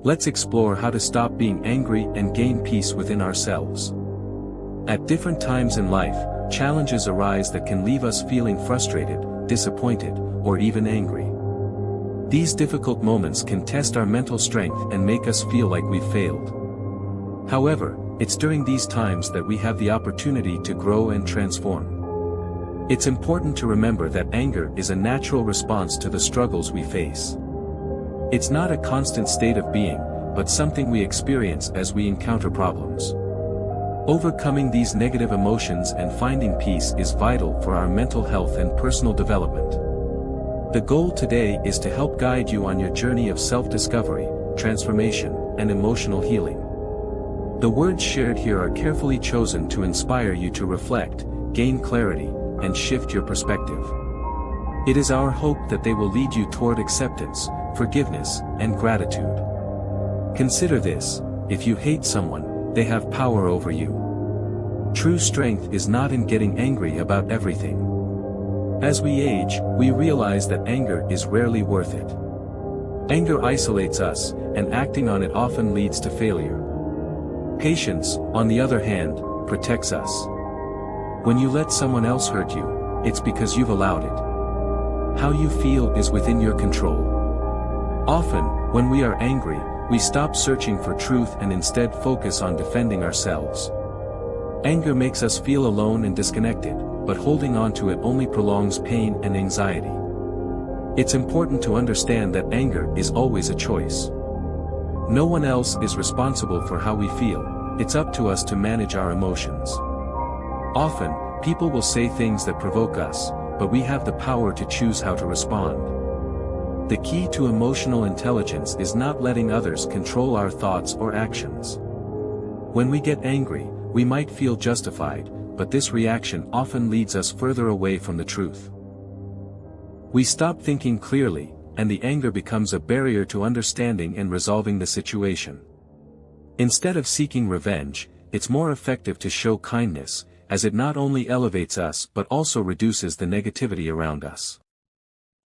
Let's explore how to stop being angry and gain peace within ourselves. At different times in life, challenges arise that can leave us feeling frustrated, disappointed, or even angry. These difficult moments can test our mental strength and make us feel like we've failed. However, it's during these times that we have the opportunity to grow and transform. It's important to remember that anger is a natural response to the struggles we face. It's not a constant state of being, but something we experience as we encounter problems. Overcoming these negative emotions and finding peace is vital for our mental health and personal development. The goal today is to help guide you on your journey of self-discovery, transformation, and emotional healing. The words shared here are carefully chosen to inspire you to reflect, gain clarity, and shift your perspective. It is our hope that they will lead you toward acceptance, forgiveness, and gratitude. Consider this: if you hate someone, they have power over you. True strength is not in getting angry about everything. As we age, we realize that anger is rarely worth it. Anger isolates us, and acting on it often leads to failure. Patience, on the other hand, protects us. When you let someone else hurt you, it's because you've allowed it. How you feel is within your control. Often, when we are angry, we stop searching for truth and instead focus on defending ourselves. Anger makes us feel alone and disconnected, but holding on to it only prolongs pain and anxiety. It's important to understand that anger is always a choice. No one else is responsible for how we feel, it's up to us to manage our emotions. Often, people will say things that provoke us, but we have the power to choose how to respond. The key to emotional intelligence is not letting others control our thoughts or actions. When we get angry, we might feel justified, but this reaction often leads us further away from the truth. We stop thinking clearly, and the anger becomes a barrier to understanding and resolving the situation. Instead of seeking revenge, it's more effective to show kindness, as it not only elevates us but also reduces the negativity around us.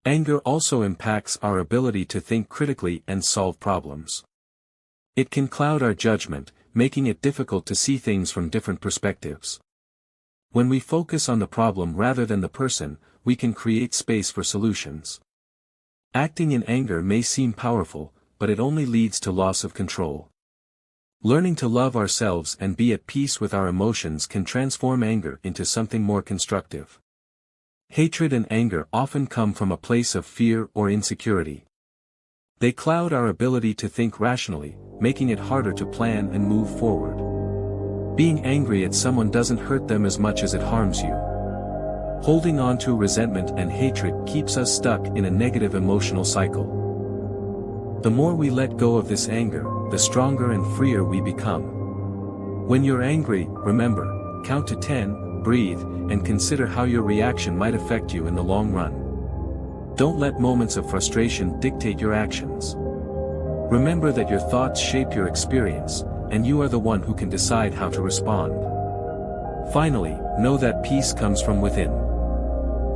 Anger also impacts our ability to think critically and solve problems. It can cloud our judgment, making it difficult to see things from different perspectives. When we focus on the problem rather than the person, we can create space for solutions. Acting in anger may seem powerful, but it only leads to loss of control. Learning to love ourselves and be at peace with our emotions can transform anger into something more constructive. Hatred and anger often come from a place of fear or insecurity. They cloud our ability to think rationally, making it harder to plan and move forward. Being angry at someone doesn't hurt them as much as it harms you. Holding on to resentment and hatred keeps us stuck in a negative emotional cycle. The more we let go of this anger, the stronger and freer we become. When you're angry, remember, count to 10, breathe, and consider how your reaction might affect you in the long run. Don't let moments of frustration dictate your actions. Remember that your thoughts shape your experience, and you are the one who can decide how to respond. Finally, know that peace comes from within.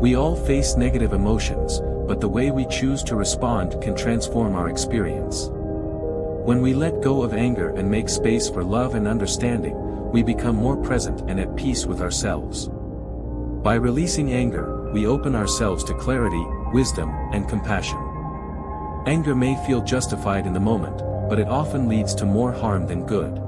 We all face negative emotions, but the way we choose to respond can transform our experience. When we let go of anger and make space for love and understanding, we become more present and at peace with ourselves. By releasing anger, we open ourselves to clarity, wisdom, and compassion. Anger may feel justified in the moment, but it often leads to more harm than good.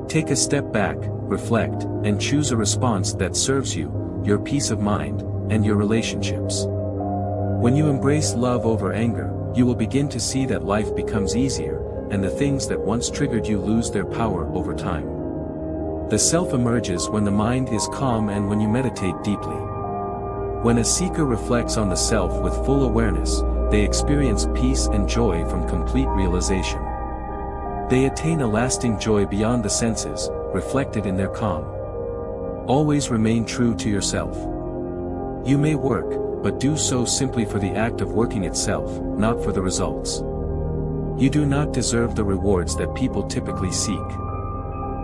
Take a step back, reflect, and choose a response that serves you, your peace of mind, and your relationships. When you embrace love over anger, you will begin to see that life becomes easier, and the things that once triggered you lose their power over time. The self emerges when the mind is calm and when you meditate deeply. When a seeker reflects on the self with full awareness, they experience peace and joy from complete realization. They attain a lasting joy beyond the senses, reflected in their calm. Always remain true to yourself. You may work, but do so simply for the act of working itself, not for the results. You do not deserve the rewards that people typically seek.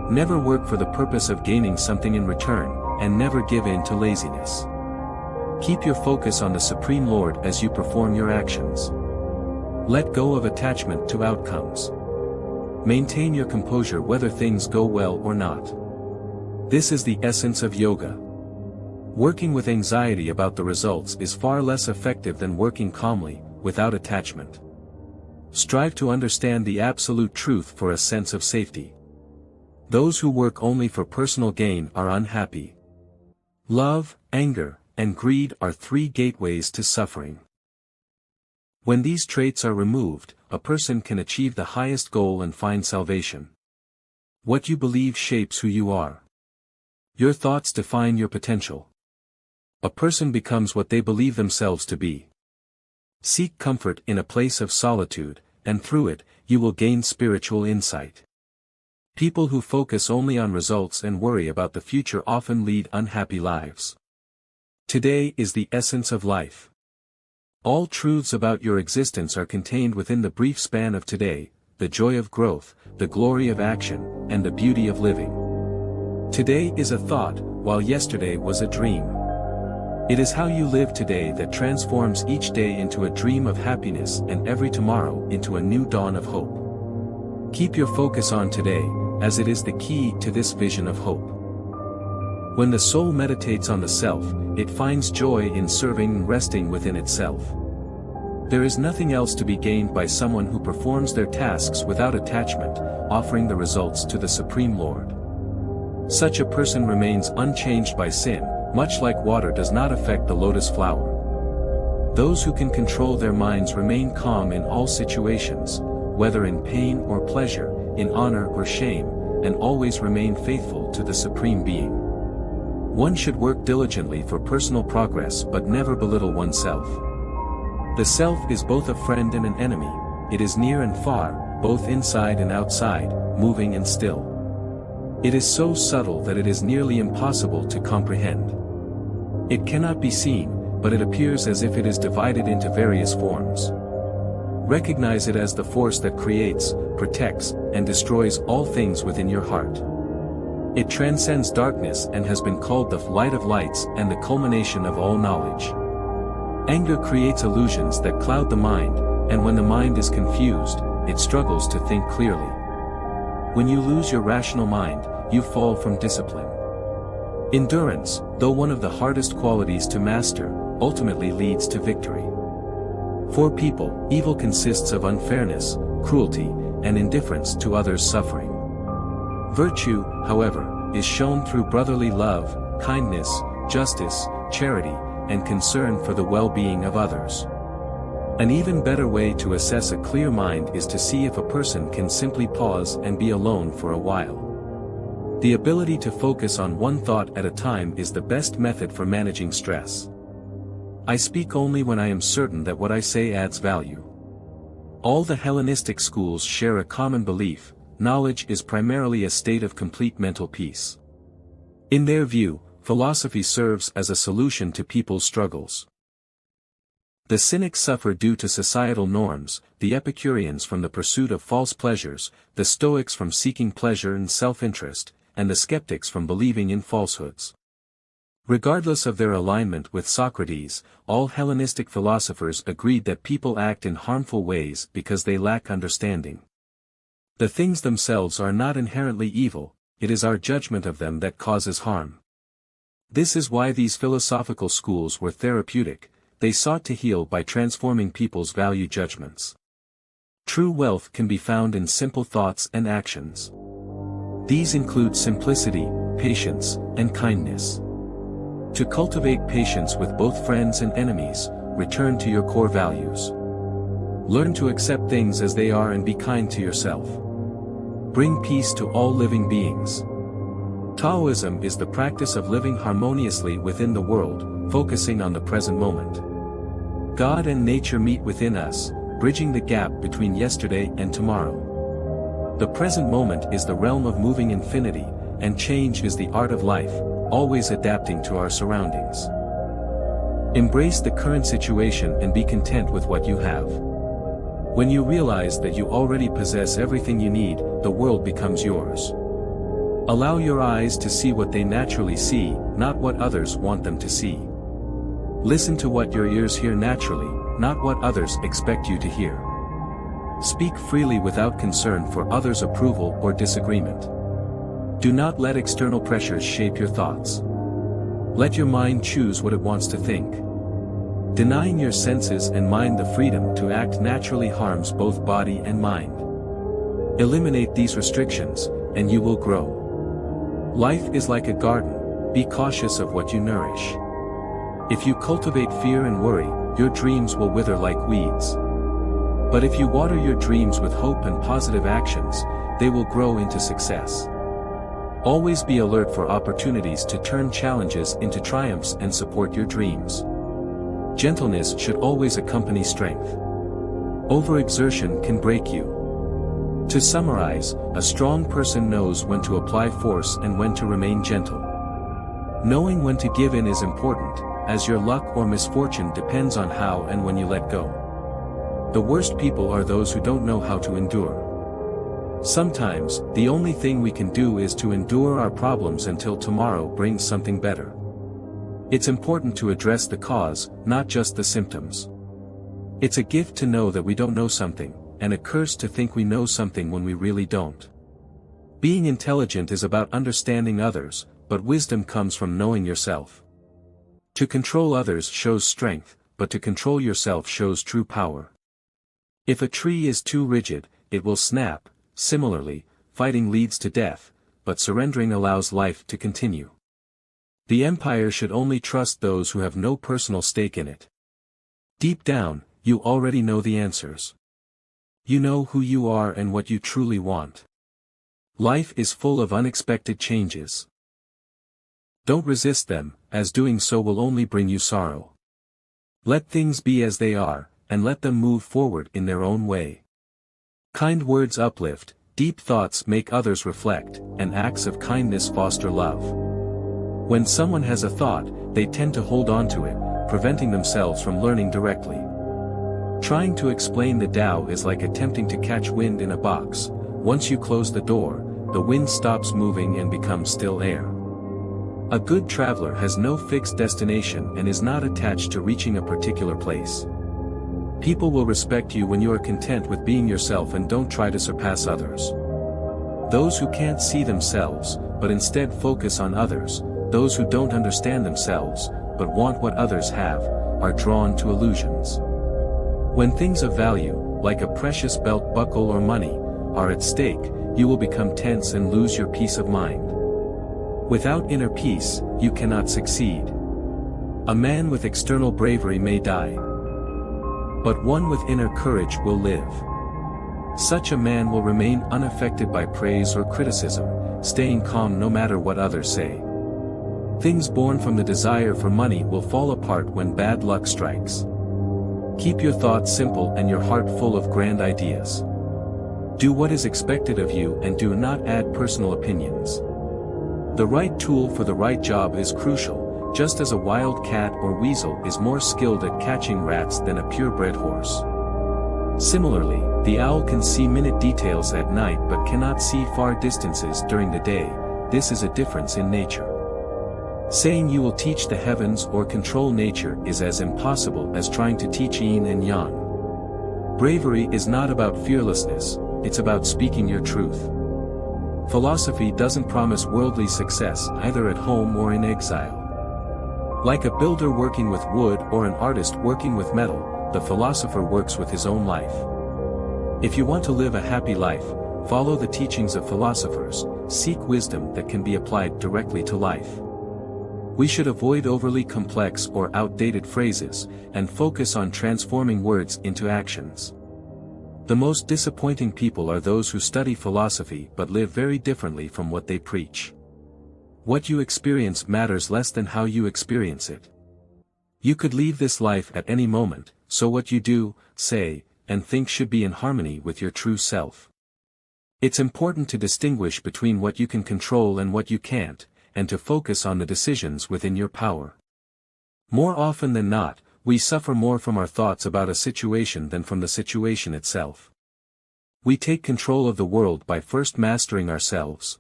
Never work for the purpose of gaining something in return, and never give in to laziness. Keep your focus on the Supreme Lord as you perform your actions. Let go of attachment to outcomes. Maintain your composure whether things go well or not. This is the essence of yoga. Working with anxiety about the results is far less effective than working calmly, without attachment. Strive to understand the absolute truth for a sense of safety. Those who work only for personal gain are unhappy. Love, anger, and greed are three gateways to suffering. When these traits are removed, a person can achieve the highest goal and find salvation. What you believe shapes who you are. Your thoughts define your potential. A person becomes what they believe themselves to be. Seek comfort in a place of solitude, and through it, you will gain spiritual insight. People who focus only on results and worry about the future often lead unhappy lives. Today is the essence of life. All truths about your existence are contained within the brief span of today, the joy of growth, the glory of action, and the beauty of living. Today is a thought, while yesterday was a dream. It is how you live today that transforms each day into a dream of happiness and every tomorrow into a new dawn of hope. Keep your focus on today, as it is the key to this vision of hope. When the soul meditates on the self, it finds joy in serving and resting within itself. There is nothing else to be gained by someone who performs their tasks without attachment, offering the results to the Supreme Lord. Such a person remains unchanged by sin, much like water does not affect the lotus flower. Those who can control their minds remain calm in all situations, whether in pain or pleasure, in honor or shame, and always remain faithful to the Supreme Being. One should work diligently for personal progress but never belittle oneself. The self is both a friend and an enemy, it is near and far, both inside and outside, moving and still. It is so subtle that it is nearly impossible to comprehend. It cannot be seen, but it appears as if it is divided into various forms. Recognize it as the force that creates, protects, and destroys all things within your heart. It transcends darkness and has been called the light of lights and the culmination of all knowledge. Anger creates illusions that cloud the mind, and when the mind is confused, it struggles to think clearly. When you lose your rational mind, you fall from discipline. Endurance, though one of the hardest qualities to master, ultimately leads to victory. For people, evil consists of unfairness, cruelty, and indifference to others' suffering. Virtue, however, is shown through brotherly love, kindness, justice, charity, and concern for the well-being of others. An even better way to assess a clear mind is to see if a person can simply pause and be alone for a while. The ability to focus on one thought at a time is the best method for managing stress. I speak only when I am certain that what I say adds value. All the Hellenistic schools share a common belief: knowledge is primarily a state of complete mental peace. In their view, philosophy serves as a solution to people's struggles. The Cynics suffer due to societal norms, the Epicureans from the pursuit of false pleasures, the Stoics from seeking pleasure and self-interest, and the skeptics from believing in falsehoods. Regardless of their alignment with Socrates, all Hellenistic philosophers agreed that people act in harmful ways because they lack understanding. The things themselves are not inherently evil, it is our judgment of them that causes harm. This is why these philosophical schools were therapeutic. They sought to heal by transforming people's value judgments. True wealth can be found in simple thoughts and actions. These include simplicity, patience, and kindness. To cultivate patience with both friends and enemies, return to your core values. Learn to accept things as they are and be kind to yourself. Bring peace to all living beings. Taoism is the practice of living harmoniously within the world, focusing on the present moment. God and nature meet within us, bridging the gap between yesterday and tomorrow. The present moment is the realm of moving infinity, and change is the art of life, always adapting to our surroundings. Embrace the current situation and be content with what you have. When you realize that you already possess everything you need, the world becomes yours. Allow your eyes to see what they naturally see, not what others want them to see. Listen to what your ears hear naturally, not what others expect you to hear. Speak freely without concern for others' approval or disagreement. Do not let external pressures shape your thoughts. Let your mind choose what it wants to think. Denying your senses and mind the freedom to act naturally harms both body and mind. Eliminate these restrictions, and you will grow. Life is like a garden. Be cautious of what you nourish. If you cultivate fear and worry, your dreams will wither like weeds. But if you water your dreams with hope and positive actions, they will grow into success. Always be alert for opportunities to turn challenges into triumphs and support your dreams. Gentleness should always accompany strength. Overexertion can break you. To summarize, a strong person knows when to apply force and when to remain gentle. Knowing when to give in is important, as your luck or misfortune depends on how and when you let go. The worst people are those who don't know how to endure. Sometimes, the only thing we can do is to endure our problems until tomorrow brings something better. It's important to address the cause, not just the symptoms. It's a gift to know that we don't know something, and a curse to think we know something when we really don't. Being intelligent is about understanding others, but wisdom comes from knowing yourself. To control others shows strength, but to control yourself shows true power. If a tree is too rigid, it will snap. Similarly, fighting leads to death, but surrendering allows life to continue. The empire should only trust those who have no personal stake in it. Deep down, you already know the answers. You know who you are and what you truly want. Life is full of unexpected changes. Don't resist them, as doing so will only bring you sorrow. Let things be as they are, and let them move forward in their own way. Kind words uplift, deep thoughts make others reflect, and acts of kindness foster love. When someone has a thought, they tend to hold on to it, preventing themselves from learning directly. Trying to explain the Tao is like attempting to catch wind in a box. Once you close the door, the wind stops moving and becomes still air. A good traveler has no fixed destination and is not attached to reaching a particular place. People will respect you when you are content with being yourself and don't try to surpass others. Those who can't see themselves, but instead focus on others, those who don't understand themselves, but want what others have, are drawn to illusions. When things of value, like a precious belt buckle or money, are at stake, you will become tense and lose your peace of mind. Without inner peace, you cannot succeed. A man with external bravery may die, but one with inner courage will live. Such a man will remain unaffected by praise or criticism, staying calm no matter what others say. Things born from the desire for money will fall apart when bad luck strikes. Keep your thoughts simple and your heart full of grand ideas. Do what is expected of you and do not add personal opinions. The right tool for the right job is crucial, just as a wild cat or weasel is more skilled at catching rats than a purebred horse. Similarly, the owl can see minute details at night but cannot see far distances during the day. This is a difference in nature. Saying you will teach the heavens or control nature is as impossible as trying to teach yin and yang. Bravery is not about fearlessness, it's about speaking your truth. Philosophy doesn't promise worldly success either at home or in exile. Like a builder working with wood or an artist working with metal, the philosopher works with his own life. If you want to live a happy life, follow the teachings of philosophers, seek wisdom that can be applied directly to life. We should avoid overly complex or outdated phrases, and focus on transforming words into actions. The most disappointing people are those who study philosophy but live very differently from what they preach. What you experience matters less than how you experience it. You could leave this life at any moment, so what you do, say, and think should be in harmony with your true self. It's important to distinguish between what you can control and what you can't, and to focus on the decisions within your power. More often than not, we suffer more from our thoughts about a situation than from the situation itself. We take control of the world by first mastering ourselves.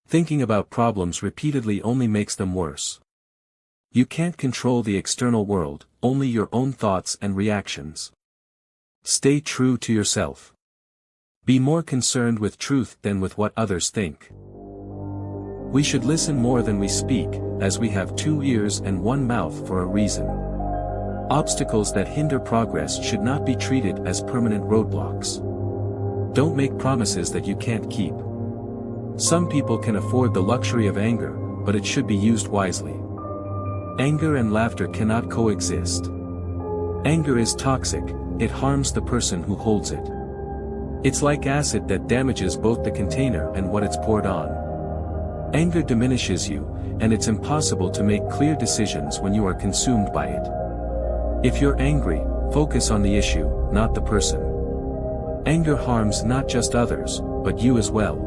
Thinking about problems repeatedly only makes them worse. You can't control the external world, only your own thoughts and reactions. Stay true to yourself. Be more concerned with truth than with what others think. We should listen more than we speak, as we have 2 ears and 1 mouth for a reason. Obstacles that hinder progress should not be treated as permanent roadblocks. Don't make promises that you can't keep. Some people can afford the luxury of anger, but it should be used wisely. Anger and laughter cannot coexist. Anger is toxic, it harms the person who holds it. It's like acid that damages both the container and what it's poured on. Anger diminishes you, and it's impossible to make clear decisions when you are consumed by it. If you're angry, focus on the issue, not the person. Anger harms not just others, but you as well.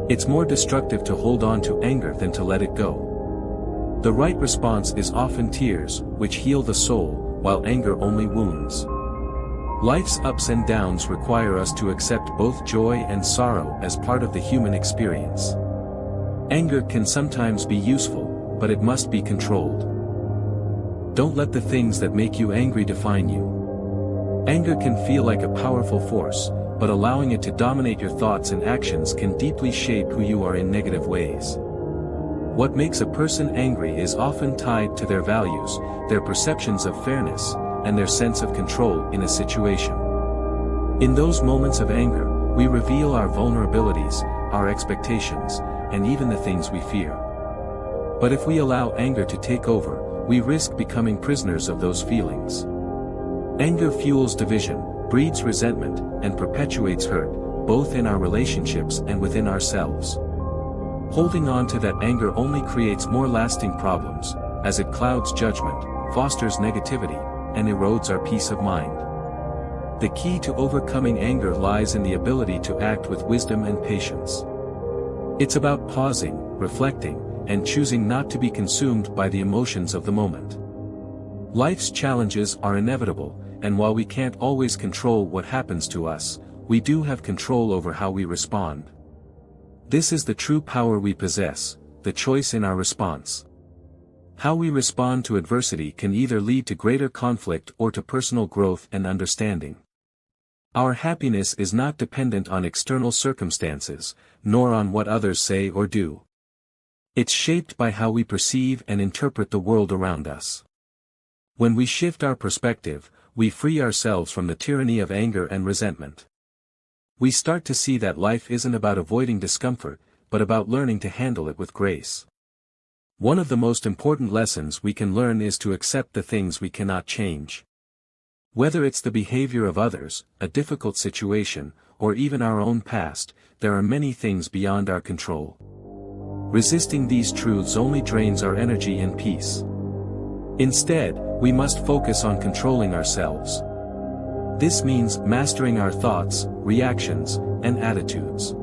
It's more destructive to hold on to anger than to let it go. The right response is often tears, which heal the soul, while anger only wounds. Life's ups and downs require us to accept both joy and sorrow as part of the human experience. Anger can sometimes be useful, but it must be controlled. Don't let the things that make you angry define you. Anger can feel like a powerful force, but allowing it to dominate your thoughts and actions can deeply shape who you are in negative ways. What makes a person angry is often tied to their values, their perceptions of fairness, and their sense of control in a situation. In those moments of anger, we reveal our vulnerabilities, our expectations, and even the things we fear. But if we allow anger to take over, we risk becoming prisoners of those feelings. Anger fuels division, breeds resentment, and perpetuates hurt, both in our relationships and within ourselves. Holding on to that anger only creates more lasting problems, as it clouds judgment, fosters negativity, and erodes our peace of mind. The key to overcoming anger lies in the ability to act with wisdom and patience. It's about pausing, reflecting, and choosing not to be consumed by the emotions of the moment. Life's challenges are inevitable, and while we can't always control what happens to us, we do have control over how we respond. This is the true power we possess, the choice in our response. How we respond to adversity can either lead to greater conflict or to personal growth and understanding. Our happiness is not dependent on external circumstances, nor on what others say or do. It's shaped by how we perceive and interpret the world around us. When we shift our perspective, we free ourselves from the tyranny of anger and resentment. We start to see that life isn't about avoiding discomfort, but about learning to handle it with grace. One of the most important lessons we can learn is to accept the things we cannot change. Whether it's the behavior of others, a difficult situation, or even our own past, there are many things beyond our control. Resisting these truths only drains our energy and peace. Instead, we must focus on controlling ourselves. This means mastering our thoughts, reactions, and attitudes.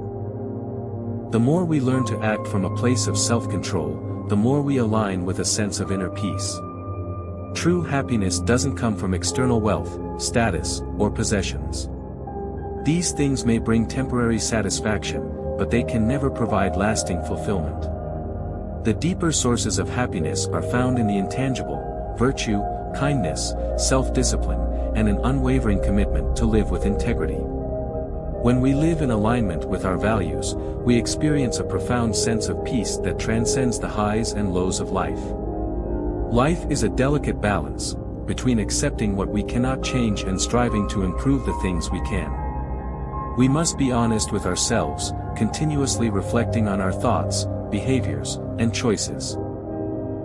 The more we learn to act from a place of self-control, the more we align with a sense of inner peace. True happiness doesn't come from external wealth, status, or possessions. These things may bring temporary satisfaction, but they can never provide lasting fulfillment. The deeper sources of happiness are found in the intangible: virtue, kindness, self-discipline, and an unwavering commitment to live with integrity. When we live in alignment with our values, we experience a profound sense of peace that transcends the highs and lows of life. Life is a delicate balance, between accepting what we cannot change and striving to improve the things we can. We must be honest with ourselves, continuously reflecting on our thoughts, behaviors, and choices.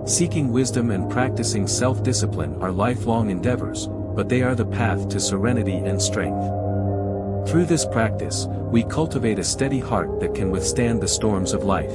Seeking wisdom and practicing self-discipline are lifelong endeavors, but they are the path to serenity and strength. Through this practice, we cultivate a steady heart that can withstand the storms of life.